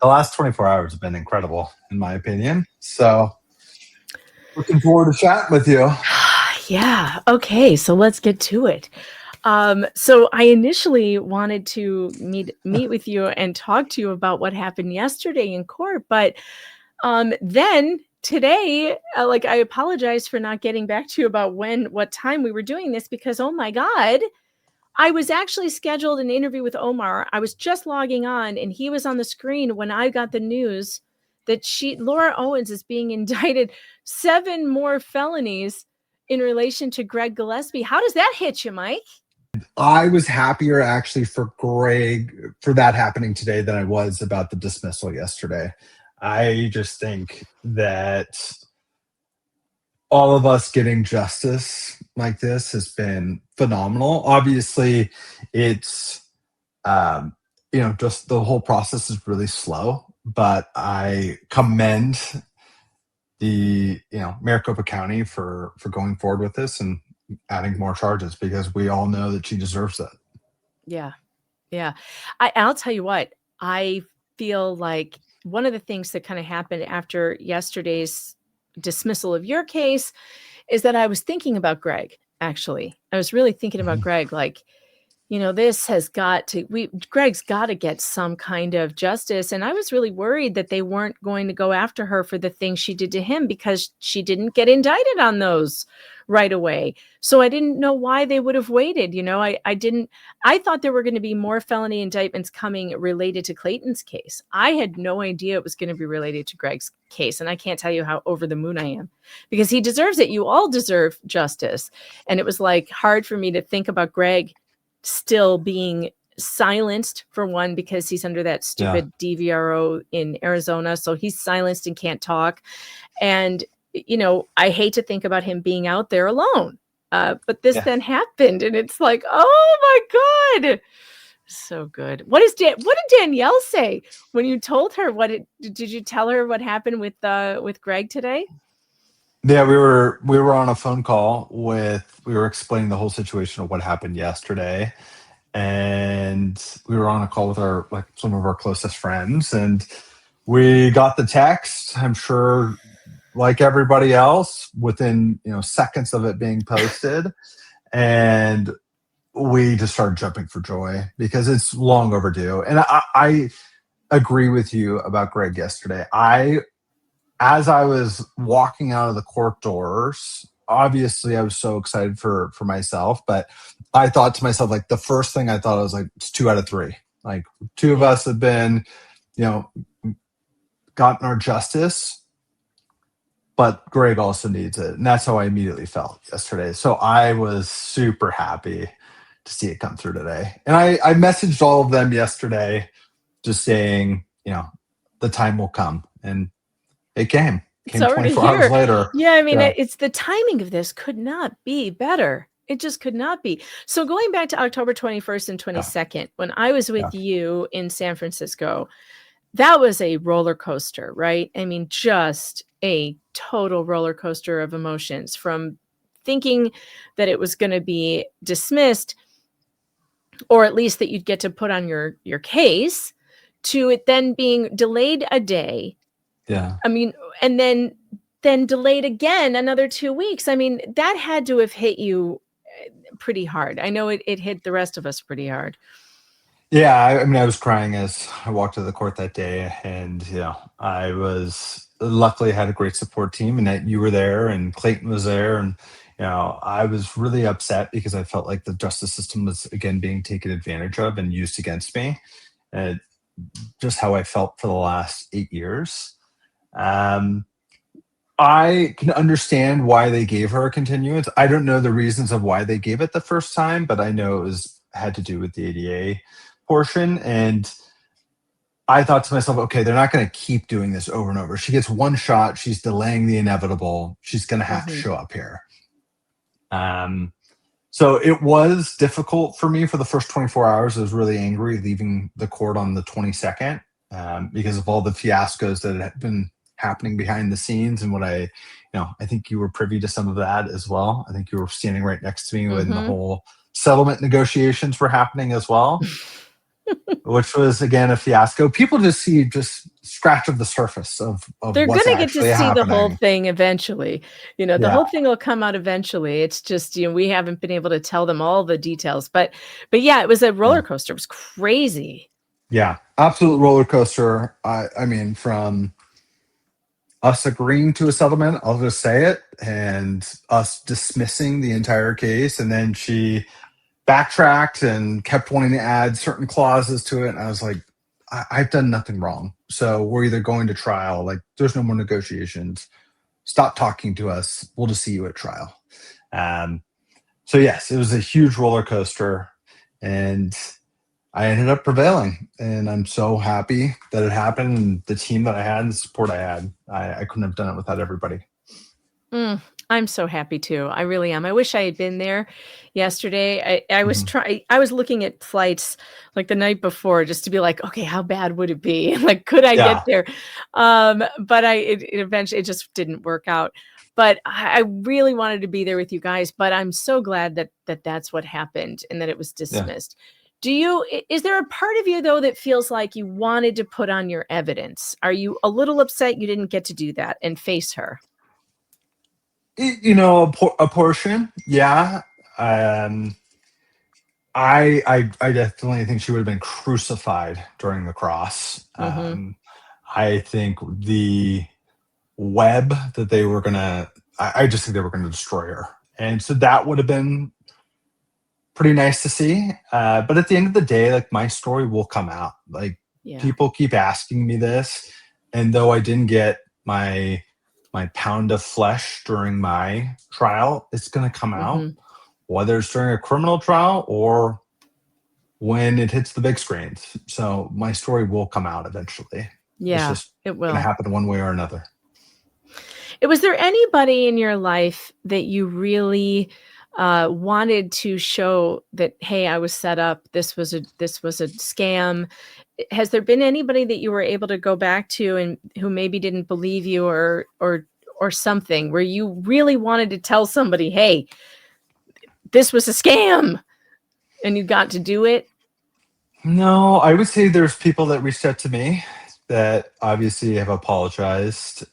The last 24 hours have been incredible, in my opinion. So, looking forward to chatting with you. Yeah. Okay. So let's get to it. So I initially wanted to meet with you and talk to you about what happened yesterday in court, but then today, like I apologize for not getting back to you about what time we were doing this because oh my God, I was actually scheduled an interview with Omar. I was just logging on and he was on the screen when I got the news that Laura Owens is being indicted 7 more felonies in relation to Greg Gillespie. How does that hit you, Mike? I was happier actually for Greg for that happening today than I was about the dismissal yesterday. I just think that all of us getting justice like this has been phenomenal. Obviously, it's just the whole process is really slow, but I commend the Maricopa County for going forward with this and adding more charges because we all know that she deserves it. Yeah. Yeah. I'll tell you what, I feel like one of the things that kind of happened after yesterday's dismissal of your case is that I was thinking about Greg, actually. I was really thinking about Greg, like, this has Greg's got to get some kind of justice. And I was really worried that they weren't going to go after her for the things she did to him because she didn't get indicted on those right away. So I didn't know why they would have waited. I thought there were going to be more felony indictments coming related to Clayton's case. I had no idea it was going to be related to Greg's case. And I can't tell you how over the moon I am because he deserves it. You all deserve justice. And it was like hard for me to think about Greg still being silenced for one because he's under that stupid DVRO in Arizona, so he's silenced and can't talk. And I hate to think about him being out there alone, but this then happened, and it's like, oh my God, so good. What did Danielle say when you told her did you tell her what happened with Greg today? Yeah, we were on a phone call we were explaining the whole situation of what happened yesterday. And we were on a call with some of our closest friends, and we got the text. I'm sure, like everybody else, within seconds of it being posted, and we just started jumping for joy because it's long overdue. And I agree with you about Greg yesterday. As I was walking out of the court doors, obviously I was so excited for myself, but I thought to myself, like, the first thing I thought, I was like, it's 2 out of 3. Like, 2 of us have been, gotten our justice, but Greg also needs it. And that's how I immediately felt yesterday. So I was super happy to see it come through today. And I messaged all of them yesterday just saying, the time will come. And it came 24 hours later. Yeah, I mean, it's the timing of this could not be better. It just could not be. So going back to October 21st and 22nd, when I was with you in San Francisco, that was a roller coaster, right? I mean, just a total roller coaster of emotions, from thinking that it was going to be dismissed, or at least that you'd get to put on your case, to it then being delayed a day. Yeah. I mean, and then delayed again another 2 weeks. I mean, that had to have hit you pretty hard. I know it hit the rest of us pretty hard. Yeah, I mean, I was crying as I walked to the court that day, and I was luckily had a great support team, and that you were there, and Clayton was there, and I was really upset because I felt like the justice system was again being taken advantage of and used against me, and just how I felt for the last 8 years. I can understand why they gave her a continuance. I don't know the reasons of why they gave it the first time, but I know it had to do with the ADA portion. And I thought to myself, okay, they're not going to keep doing this over and over. She gets one shot. She's delaying the inevitable. She's going to have to show up here. So it was difficult for me for the first 24 hours. I was really angry leaving the court on the 22nd because of all the fiascos that had been happening behind the scenes, and what I think you were privy to some of that as well. I think you were standing right next to me when the whole settlement negotiations were happening as well. which was again a fiasco. People just see just scratch of the surface of They're what's gonna get to actually see the whole happening. thing eventually. The Yeah, whole thing will come out eventually. It's just, we haven't been able to tell them all the details. But yeah, it was a yeah, roller coaster. It was crazy. yeah. Absolute roller coaster. I mean, from us agreeing to a settlement, I'll just say it, and us dismissing the entire case, and then she backtracked and kept wanting to add certain clauses to it. And I was like, I've done nothing wrong. So we're either going to trial, like there's no more negotiations. Stop talking to us. We'll just see you at trial. Um, so yes, it was a huge roller coaster, and I ended up prevailing. And I'm so happy that it happened, and the team that I had and the support I had. I couldn't have done it without everybody. I'm so happy too. I really am. I wish I had been there yesterday. I was Mhm. I was looking at flights like the night before just to be like, okay, how bad would it be? Like, could I get Yeah, there? But it eventually it just didn't work out. But I really wanted to be there with you guys. But I'm so glad that that's what happened and that it was yeah. dismissed. Is there a part of you though that feels like you wanted to put on your evidence? Are you a little upset you didn't get to do that and face her? A portion, yeah. Um, I definitely think she would have been crucified during the cross. Mm-hmm. I think the web that they were gonna, I just think they were gonna destroy her, and so that would have been pretty nice to see. But at the end of the day, like my story will come out. Like Yeah. people keep asking me this, and though I didn't get my pound of flesh during my trial, it's gonna come out, Mm-hmm. whether it's during a criminal trial or when it hits the big screens. So my story will come out eventually. It's Yeah, just it going to will. happen one way or another. Was there anybody in your life that you really wanted to show that, hey, I was set up. This was a scam. Has there been anybody that you were able to go back to and who maybe didn't believe you or something where you really wanted to tell somebody, hey, this was a scam, and you got to do it? No, I would say there's people that reached out to me that obviously have apologized.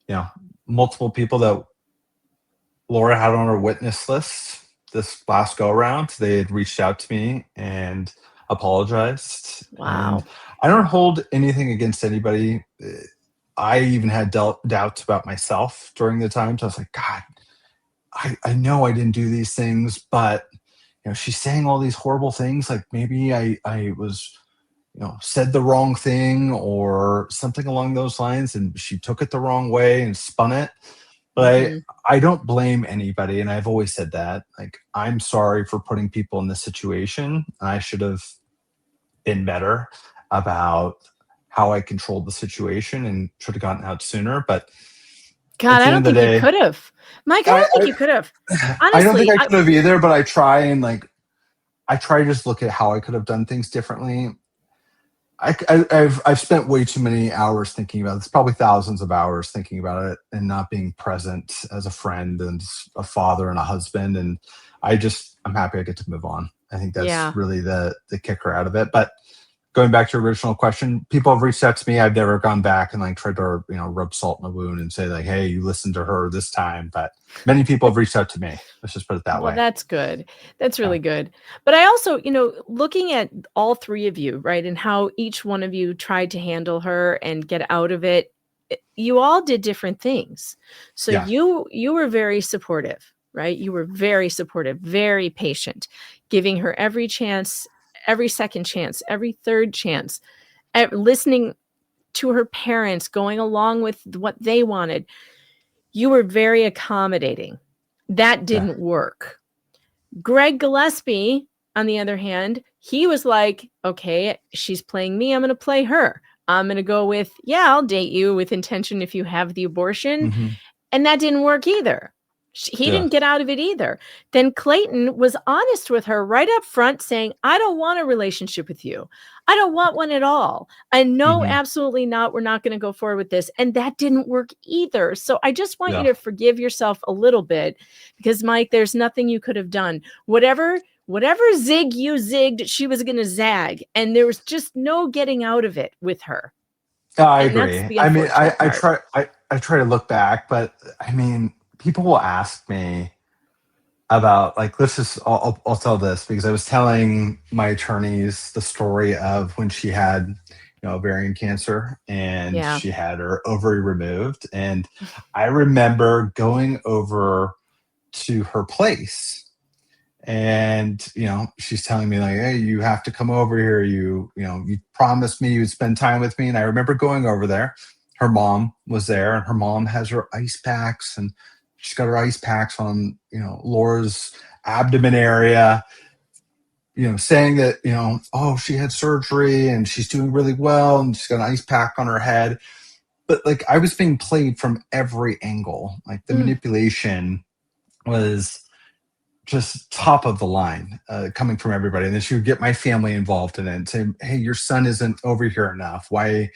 You know, multiple people that Laura had on her witness list this last go around. They had reached out to me and apologized. And Wow. I don't hold anything against anybody. I even had doubts about myself during the times. I was like, God, I know I didn't do these things, but she's saying all these horrible things. Like maybe I was, said the wrong thing or something along those lines, and she took it the wrong way and spun it. But Hmm. I don't blame anybody, and I've always said that. Like I'm sorry for putting people in this situation. I should have been better about how I controlled the situation and should have gotten out sooner. But at God, the I end don't of the think you day, could have. Mike, I I, don't think you could have. I don't think Honestly, I could have either, but I try and I try to just look at how I could have done things differently. I've spent way too many hours thinking about this, probably thousands of hours thinking about it, and not being present as a friend and a father and a husband. And I'm happy I get to move on. I think that's yeah. really the kicker out of it. But going back to your original question, people have reached out to me. I've never gone back and tried to rub salt in the wound and say like, hey, you listened to her this time. But many people have reached out to me. Let's just put it that Well, way. that's good. That's Yeah. really good. But I also, looking at all three of you, right, and how each one of you tried to handle her and get out of it, you all did different things. So Yeah. you were very supportive, right? You were very supportive, very patient, giving her every chance, every second chance, every third chance, listening to her parents, going along with what they wanted. You were very accommodating. That Yeah. didn't work. Greg Gillespie, on the other hand, he was like, okay, she's playing me. I'm going to play her. I'm going to go with, yeah, I'll date you with intention if you have the abortion. Hmm. And that didn't work either. He Yeah. didn't get out of it either. Then Clayton was honest with her right up front, saying, I don't want a relationship with you. I don't want one at all. I know Hmm. absolutely not. We're not going to go forward with this. And that didn't work either. So I just want you Yeah. to forgive yourself a little bit because, Mike, there's nothing you could have done. Whatever whatever zig you zigged, she was going to zag. And there was just no getting out of it with her. I And agree. that's the I mean, unfortunate part. I try to look back, but I mean, people will ask me about like this is I'll tell this because I was telling my attorneys the story of when she had ovarian cancer and Yeah. she had her ovary removed, and I remember going over to her place, and she's telling me like, hey, you have to come over here, you promised me you'd spend time with me. And I remember going over there. Her mom was there, and her mom has her ice packs, and she's got her ice packs on Laura's abdomen area, saying that oh, she had surgery and she's doing really well and she's got an ice pack on her head. But like, I was being played from every angle. Like, the manipulation was just top of the line, coming from everybody. And then she would get my family involved in it and say, hey, your son isn't over here enough. Why,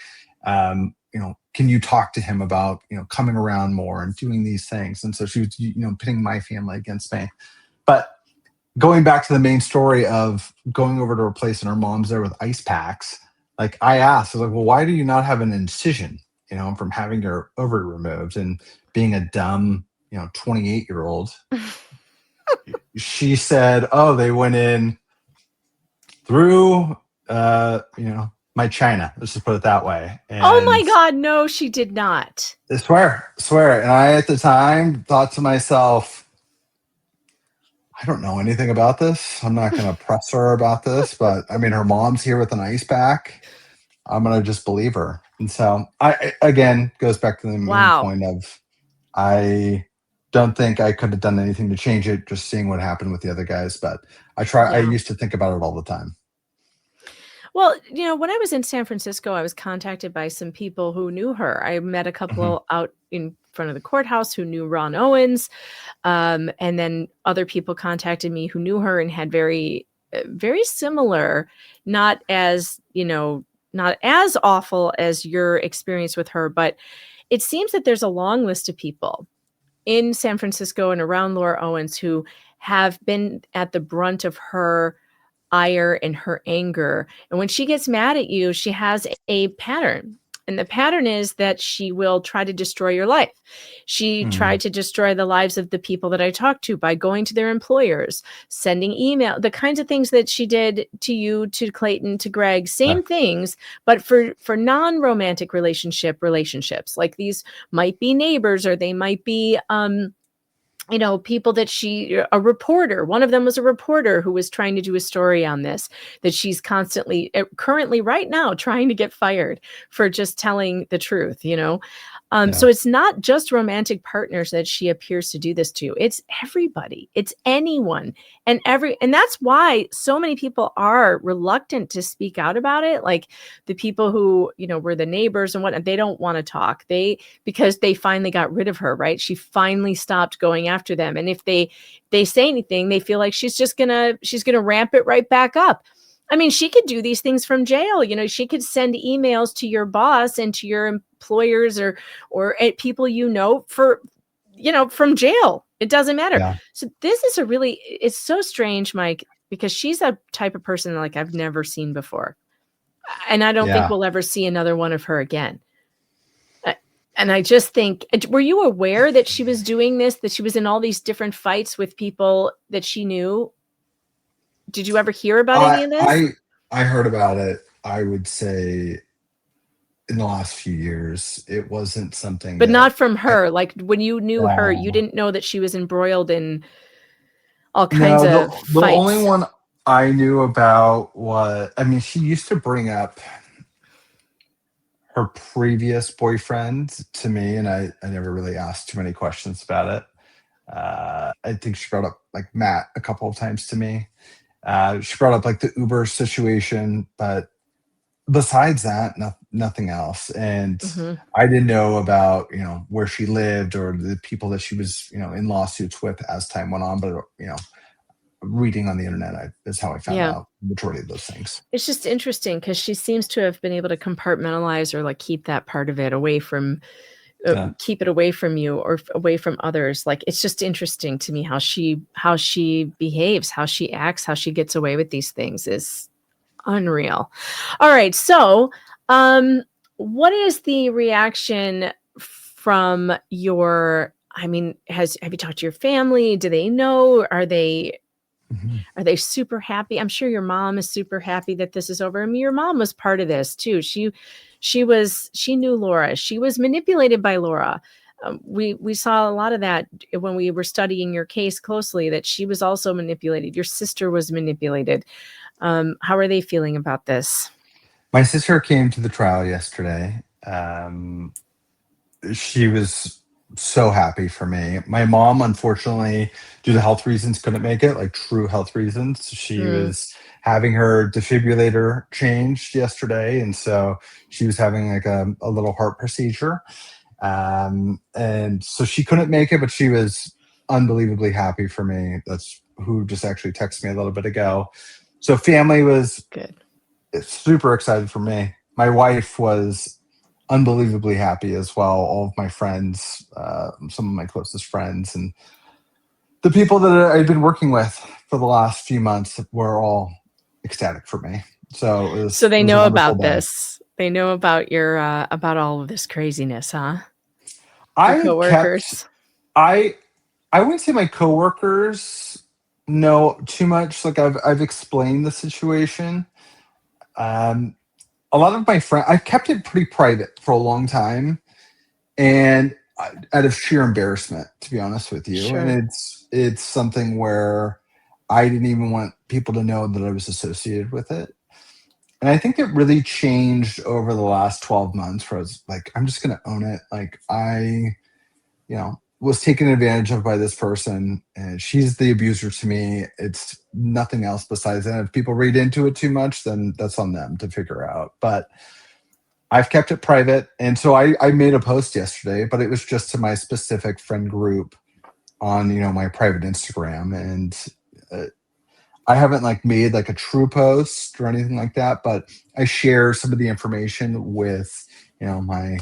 can you talk to him about, coming around more and doing these things? And so she was, pitting my family against me. But going back to the main story of going over to her place and her mom's there with ice packs, like, I asked, I was like, well, why do you not have an incision, from having your ovary removed? And being a dumb, 28-year-old, she said, oh, they went in through, my china. Let's just put it that way. And oh my God, no, she did not. I swear. And I, at the time, thought to myself, I don't know anything about this. I'm not going to press her about this, but I mean, her mom's here with an ice pack. I'm going to just believe her. And so again, goes back to the main point of, I don't think I could have done anything to change it, just seeing what happened with the other guys. But I used to think about it all the time. Well, when I was in San Francisco, I was contacted by some people who knew her. I met a couple out in front of the courthouse who knew Ron Owens. And then other people contacted me who knew her and had very, very similar, not as awful as your experience with her, but it seems that there's a long list of people in San Francisco and around Laura Owens who have been at the brunt of her ire and her anger. And when she gets mad at you, she has a pattern. And the pattern is that she will try to destroy your life. She tried to destroy the lives of the people that I talked to by going to their employers, sending email, the kinds of things that she did to you, to Clayton, to Greg, same things, but for non-romantic relationships. Like, these might be neighbors, or they might be people that a reporter, one of them was a reporter who was trying to do a story on this, that she's currently right now trying to get fired for just telling the truth, So it's not just romantic partners that she appears to do this to. It's everybody. It's anyone. And that's why so many people are reluctant to speak out about it. Like, the people who, were the neighbors and whatnot, they don't want to talk. Because they finally got rid of her, right? She finally stopped going after them. And if they say anything, they feel like she's gonna ramp it right back up. I mean, she could do these things from jail. She could send emails to your boss and to your employers or at people from jail. It doesn't matter. Yeah. So this is it's so strange, Mike, because she's a type of person like I've never seen before. And I don't think we'll ever see another one of her again. And I just think, were you aware that she was doing this, that she was in all these different fights with people that she knew? Did you ever hear about any of this? I heard about it, I would say, in the last few years. It wasn't something, but not from her. Like, when you knew her, you didn't know that she was embroiled in all kinds of fights. The only one I knew about was, she used to bring up her previous boyfriend to me, and I never really asked too many questions about it. I think she brought up like Matt a couple of times to me. She brought up like the Uber situation, but besides that, nothing else. And I didn't know about, where she lived or the people that she was, in lawsuits with as time went on. But, reading on the internet is how I found out the majority of those things. It's just interesting because she seems to have been able to compartmentalize or like keep that part of it away from keep it away from you or away from others. Like, it's just interesting to me how she behaves, how she acts, how she gets away with these things is unreal. All right. So, what is the reaction from have you talked to your family? Do they know? Are they super happy? I'm sure your mom is super happy that this is over. I mean, your mom was part of this too. She knew Laura. She was manipulated by Laura. We saw a lot of that when we were studying your case closely, that she was also manipulated. Your sister was manipulated. How are they feeling about this? My sister came to the trial yesterday. She was so happy for me. My mom, unfortunately, due to health reasons, couldn't make it, like true health reasons. She was having her defibrillator changed yesterday, and so she was having like a little heart procedure. And so she couldn't make it, but she was unbelievably happy for me. That's who just actually texted me a little bit ago. So family was good, super excited for me. My wife was unbelievably happy as well. All of my friends, some of my closest friends, and the people that I've been working with for the last few months were all ecstatic for me. So they know about this. They know about your about all of this craziness, huh? Your coworkers. I wouldn't say my coworkers know too much. Like I've explained the situation. A lot of my friends, I've kept it pretty private for a long time, and out of sheer embarrassment, to be honest with you. Sure. And it's something where I didn't even want people to know that I was associated with it. And I think it really changed over the last 12 months, where I was like, I'm just going to own it. Like was taken advantage of by this person, and she's the abuser to me. It's nothing else besides that. If people read into it too much, then that's on them to figure out. But I've kept it private. And so I made a post yesterday, but it was just to my specific friend group on, my private Instagram. And I haven't made a true post or anything like that, but I share some of the information with, my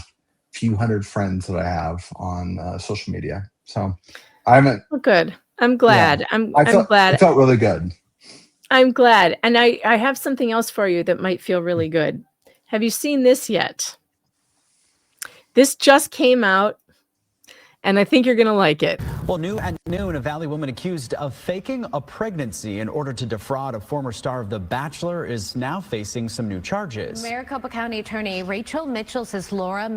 few hundred friends that I have on social media. So I haven't. Well, good. I'm glad. Yeah, I'm glad. It felt really good. I'm glad. And I have something else for you that might feel really good. Have you seen this yet? This just came out, and I think you're going to like it. Well, new at noon, a Valley woman accused of faking a pregnancy in order to defraud a former star of The Bachelor is now facing some new charges. Maricopa County Attorney Rachel Mitchell says Laura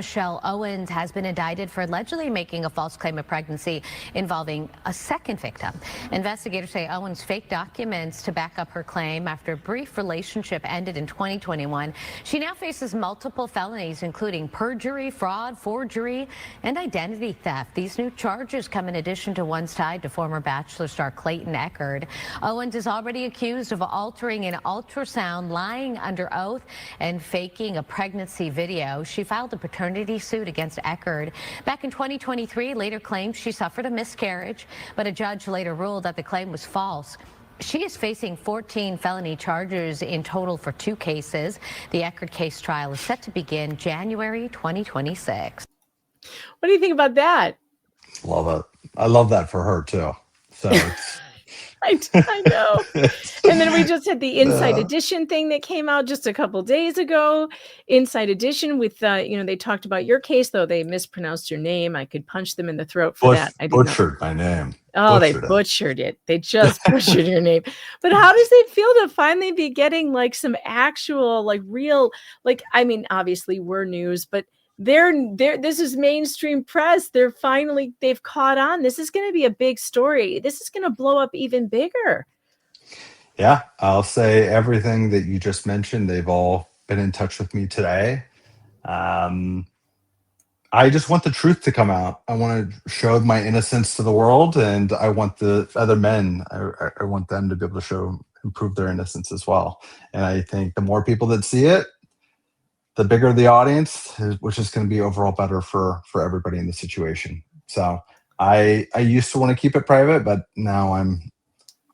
Owens has been indicted for allegedly making a false claim of pregnancy involving a second victim. Investigators say Owens faked documents to back up her claim after a brief relationship ended in 2021. She now faces multiple felonies, including perjury, fraud, forgery, and identity theft. These new charges come in addition to ones tied to former Bachelor star Clayton Echard. Owens is already accused of altering an ultrasound, lying under oath, and faking a pregnancy video. She filed a paternity suit against Echard back in 2023, later claimed she suffered a miscarriage, but a judge later ruled that the claim was false. She is facing 14 felony charges in total for 2 cases. The Echard case trial is set to begin January 2026. What do you think about that? Love it. I love that for her too. So it's I know. And then we just had the Inside Edition thing that came out just a couple days ago. Inside Edition with, they talked about your case, though they mispronounced your name. I could punch them in the throat for that. I butchered my name. Oh, they butchered it. They just butchered your name. But how does it feel to finally be getting some actual, real, obviously we're news, but this is mainstream press. They've caught on. This is going to be a big story. This is going to blow up even bigger. Yeah, I'll say everything that you just mentioned. They've all been in touch with me today. I just want the truth to come out. I want to show my innocence to the world, and I want the other men, I want them to be able to prove their innocence as well. And I think the more people that see it, the bigger the audience, which is going to be overall better for everybody in the situation. So I used to want to keep it private, but now I'm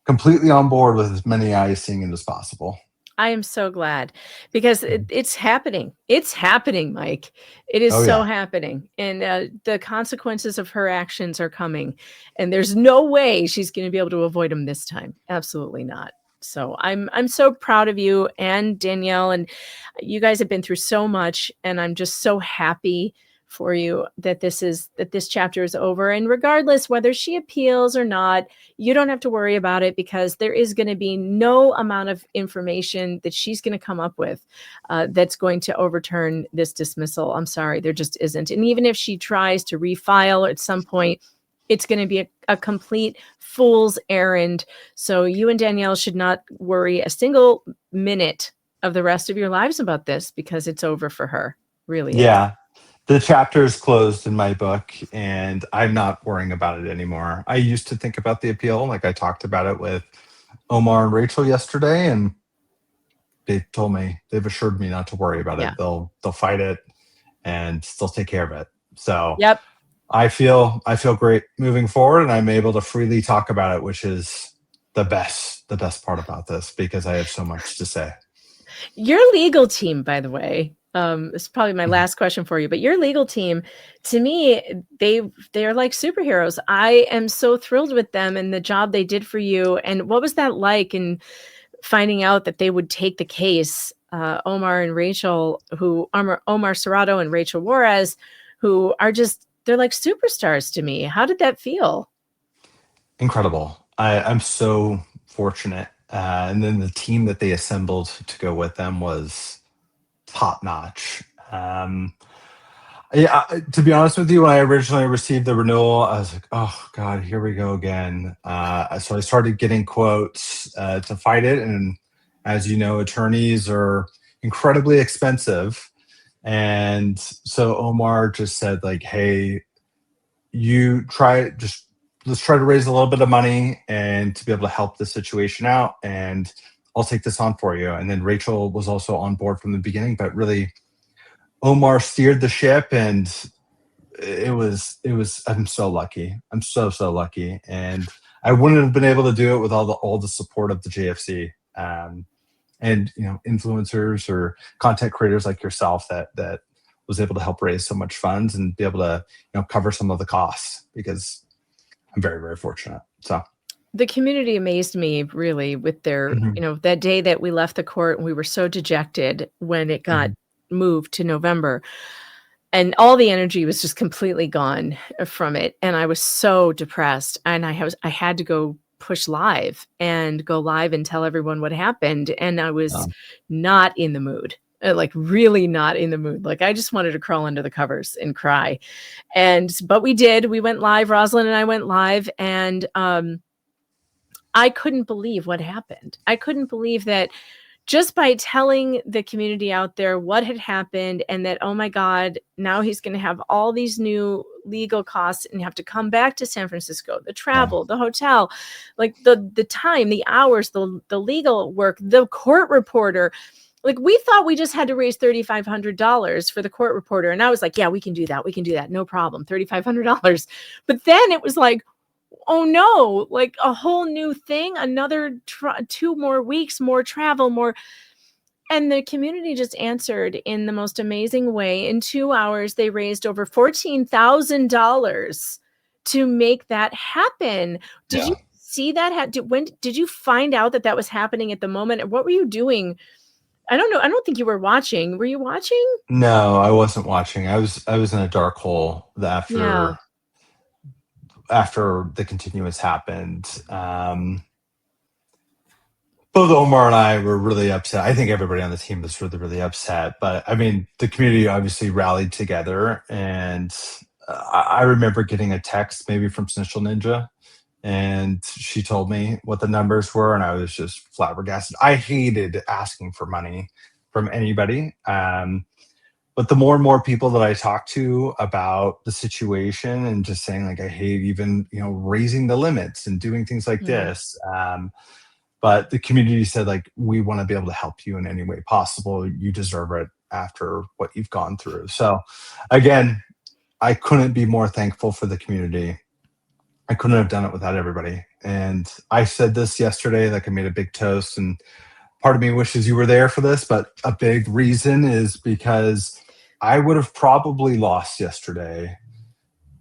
completely on board with as many eyes seeing it as possible. I am so glad because it's happening. It's happening, Mike. It is Oh so yeah. happening. And the consequences of her actions are coming. And there's no way she's going to be able to avoid them this time. Absolutely not. So I'm so proud of you and Danielle, and you guys have been through so much, and I'm just so happy for you that this chapter is over. And regardless whether she appeals or not, you don't have to worry about it, because there is going to be no amount of information that she's going to come up with that's going to overturn this dismissal. I'm sorry, there just isn't. And even if she tries to refile at some point, it's going to be a complete fool's errand. So you and Danielle should not worry a single minute of the rest of your lives about this, because it's over for her. Really is. Yeah. The chapter is closed in my book, and I'm not worrying about it anymore. I used to think about the appeal, like I talked about it with Omar and Rachel yesterday, and they've assured me not to worry about Yeah. it. They'll fight it, and they'll take care of it. So Yep. I feel great moving forward, and I'm able to freely talk about it, which is the best part about this, because I have so much to say. Your legal team, by the way, this is probably my last question for you, but your legal team, to me, they're like superheroes. I am so thrilled with them and the job they did for you. And what was that like in finding out that they would take the case? Omar Serrato and Rachel Juarez, who are they're like superstars to me. How did that feel? Incredible. I'm so fortunate. And then the team that they assembled to go with them was top notch. Yeah, to be honest with you, when I originally received the renewal, I was like, oh God, here we go again. So I started getting quotes to fight it. And as you know, attorneys are incredibly expensive. And so Omar just said, like, hey, let's try to raise a little bit of money and to be able to help the situation out, and I'll take this on for you. And then Rachel was also on board from the beginning, but really Omar steered the ship, and I'm so lucky. I'm so lucky. And I wouldn't have been able to do it with all the support of the JFC. And influencers or content creators like yourself that was able to help raise so much funds and be able to cover some of the costs, because I'm very, very fortunate. So the community amazed me really with their, that day that we left the court and we were so dejected when it got moved to November, and all the energy was just completely gone from it. And I was so depressed, and I had to go push live and tell everyone what happened. And I was not in the mood. Like really not in the mood. Like I just wanted to crawl under the covers and cry. But we did. We went live. Rosalind and I went live, and I couldn't believe what happened. I couldn't believe that just by telling the community out there what had happened, and that, oh my God, now he's going to have all these new legal costs and have to come back to San Francisco, the travel, the hotel, like the time, the hours, the legal work, the court reporter. Like we thought we just had to raise $3,500 for the court reporter. And I was like, yeah, we can do that. We can do that. No problem. $3,500. But then it was like, oh no, like a whole new thing, another 2 more weeks, more travel, more. And the community just answered in the most amazing way. In 2 hours, they raised over $14,000 to make that happen. Did you see that? When did you find out that was happening at the moment? And what were you doing? I don't know. I don't think you were watching. Were you watching? No, I wasn't watching. I was in a dark hole after the continuance happened. Both Omar and I were really upset. I think everybody on the team was really, really upset. But I mean, the community obviously rallied together. And I remember getting a text maybe from Snitchel Ninja, and she told me what the numbers were, and I was just flabbergasted. I hated asking for money from anybody. But the more and more people that I talk to about the situation, and just saying like, I hate even, raising the limits and doing things like this. But the community said, like, we want to be able to help you in any way possible. You deserve it after what you've gone through. So again, I couldn't be more thankful for the community. I couldn't have done it without everybody. And I said this yesterday, like I made a big toast, and part of me wishes you were there for this, but a big reason is because I would have probably lost yesterday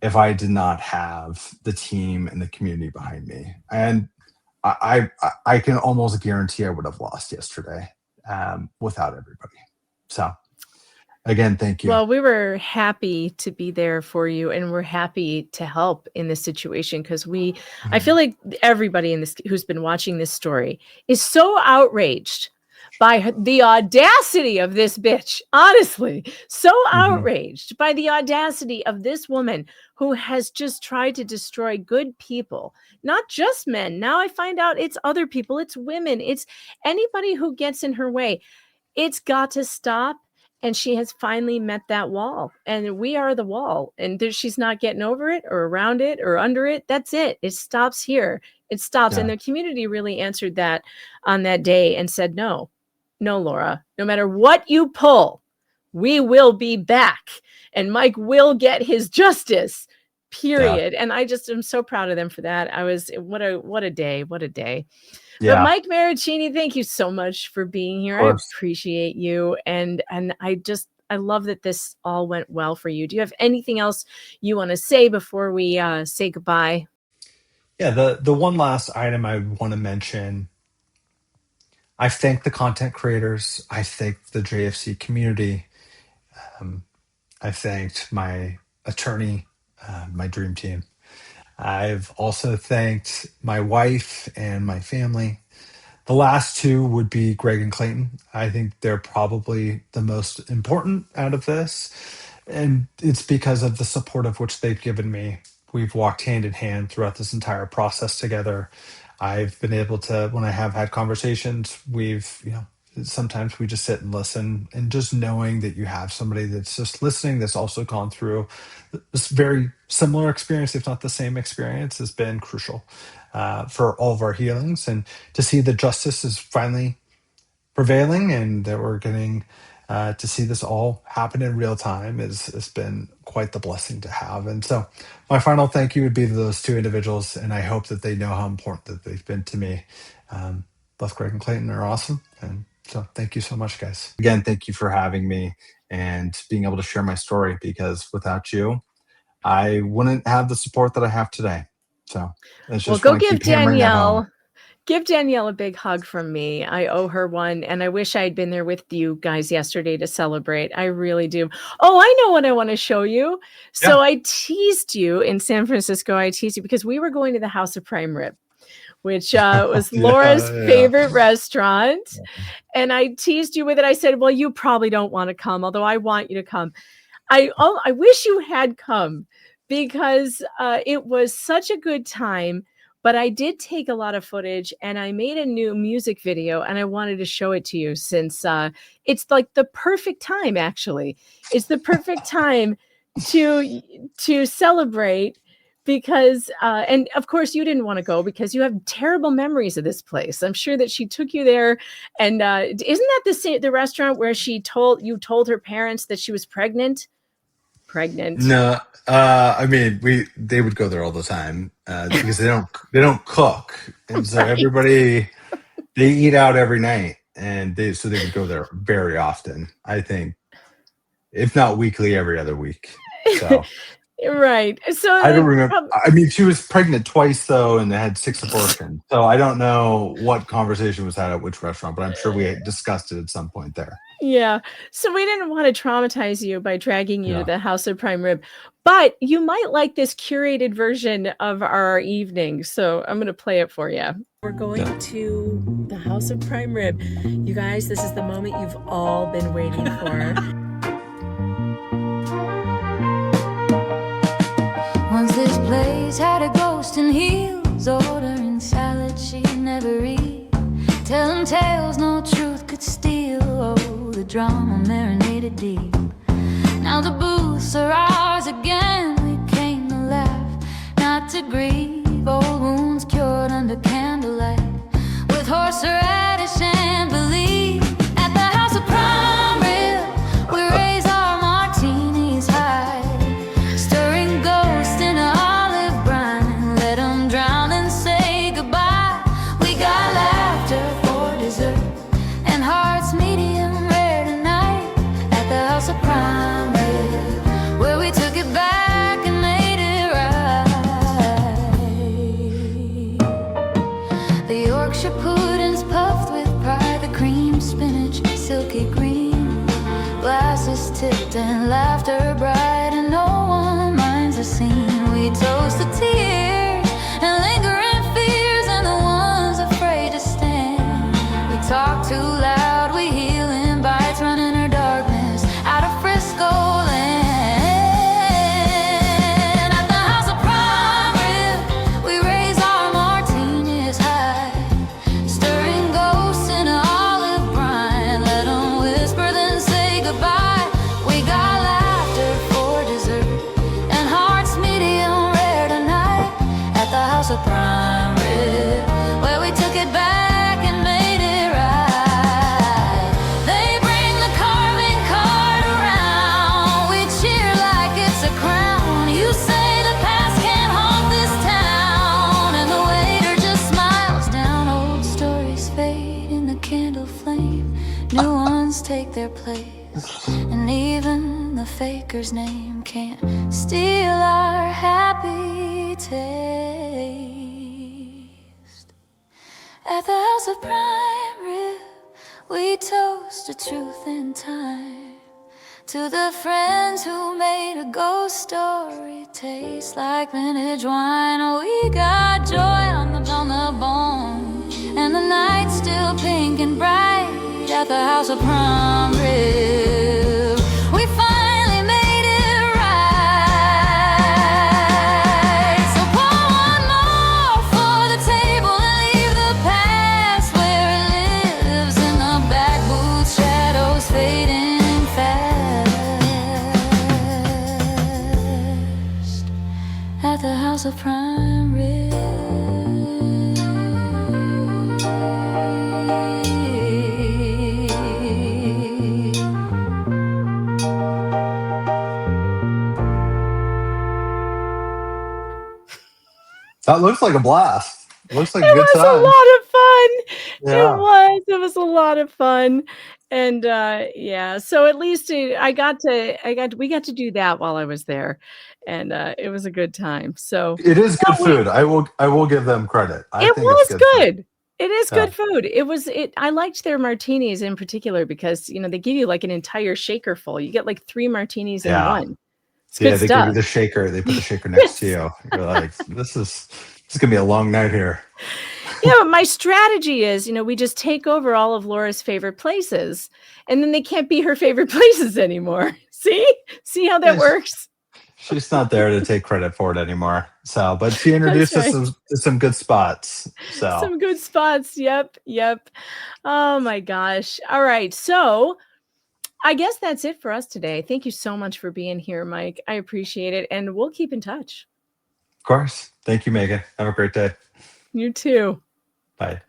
if I did not have the team and the community behind me. And I can almost guarantee I would have lost yesterday without everybody. So again, thank you. Well, we were happy to be there for you, and we're happy to help in this situation because I feel like everybody in this who's been watching this story is so outraged by the audacity of this bitch. Honestly, so outraged by the audacity of this woman who has just tried to destroy good people, not just men. Now I find out it's other people, it's women, it's anybody who gets in her way. It's got to stop. And she has finally met that wall, and we are the wall, and she's not getting over it or around it or under it. That's it. It stops here. It stops. Yeah. And the community really answered that on that day and said, no, Laura, no matter what you pull, we will be back, and Mike will get his justice, period. And I just am so proud of them for that. What a day. Yeah. But Mike Marraccini, thank you so much for being here. I appreciate you. And I love that this all went well for you. Do you have anything else you want to say before we say goodbye? Yeah, the one last item I want to mention, I thank the content creators. I thank the JFC community. I thanked my attorney, my dream team. I've also thanked my wife and my family. The last two would be Greg and Clayton. I think they're probably the most important out of this. And it's because of the support of which they've given me. We've walked hand in hand throughout this entire process together. I've been able to, when I have had conversations, sometimes we just sit and listen, and just knowing that you have somebody that's just listening, that's also gone through this very similar experience, if not the same experience, has been crucial for all of our healings. And to see that justice is finally prevailing and that we're getting to see this all happen in real time has been quite the blessing to have. And so my final thank you would be to those two individuals, and I hope that they know how important that they've been to me. Both Greg and Clayton are awesome, and so thank you so much, guys. Again, thank you for having me and being able to share my story, because without you, I wouldn't have the support that I have today. So it's just go give Danielle a big hug from me. I owe her one, and I wish I had been there with you guys yesterday to celebrate. I really do. Oh, I know what I want to show you. So I teased you in San Francisco. I teased you because we were going to the House of Prime Rib, which was Laura's favorite restaurant. And I teased you with it. I said, well, you probably don't want to come, although I want you to come. I wish you had come, because it was such a good time. But I did take a lot of footage, and I made a new music video, and I wanted to show it to you, since it's like the perfect time, actually. It's the perfect time to celebrate, because and of course you didn't want to go because you have terrible memories of this place. I'm sure that she took you there, and isn't that the restaurant where you told her parents that she was pregnant? No, I mean they would go there all the time because they don't cook, and so everybody, they eat out every night, and they would go there very often. I think, if not weekly, every other week. So right. So I don't remember. I mean, she was pregnant twice though, and they had 6 abortions. So I don't know what conversation was had at which restaurant, but I'm sure we discussed it at some point there. Yeah. So we didn't want to traumatize you by dragging you to the House of Prime Rib, but you might like this curated version of our evening. So I'm going to play it for you. We're going to the House of Prime Rib. You guys, this is the moment you've all been waiting for. Once this place had a ghost in heels, ordering salad she'd never eat, telling tales no truth could steal. Oh, the drama marinated deep. Now the booths are ours again. We came to laugh, not to grieve. Old wounds cured under candlelight, with horseradish and belief. At the House of Prime Rib, we raise our martinis high, stirring ghosts in olive brine. Let them drown and say goodbye. We got laughter for dessert, silky green. Glasses tipped and laughter bright, and no one minds the scene. We toast the tears and lingering fears, and the ones afraid to stand. We talk too loud, we heal in bites, running our darkness out of Frisco land. At the house of prime rib, we raise our martinis high, stirring ghosts in olive brine. Let them whisper, then say goodbye. We got laughter for dessert and hearts medium rare tonight. At the house of prime rib, where we took it back and made it right. They bring the carving cart around, we cheer like it's a crown. You say the past can't haunt this town, and the waiter just smiles down. Old stories fade in the candle flame, new ones take their place, and even the faker's name can't steal our happy taste. At the house of prime rib, we toast to truth and time, to the friends who made a ghost story taste like vintage wine. Oh, we got joy on the bone, and the night's still pink and bright. At the house of prime rib, we finally made it right. So pour one more for the table and leave the past where it lives, in the back booth, shadows fading fast. At the house of prime rib. That looks like a blast. Looks like a It good was a time. lot of fun. Yeah. It was a lot of fun. And yeah, so at least we got to do that while I was there. And it was a good time. So It is good we- food. I will give them credit. I it think was it's good. food. good. It is Yeah. good food. I liked their martinis in particular because they give you like an entire shaker full. You get like 3 martinis in Yeah. one. It's Yeah, good they give stuff. you the shaker. They put the shaker next to you. You're like, this is gonna be a long night here. Yeah, but my strategy is, we just take over all of Laura's favorite places, and then they can't be her favorite places anymore. See how that Yes. works? She's not there to take credit for it anymore. So, but she introduced us right. to some good spots. So Some good spots. Yep. Oh my gosh. All right. So I guess that's it for us today. Thank you so much for being here, Mike. I appreciate it. And we'll keep in touch. of course. Thank you, Megan. Have a great day. You too. Bye.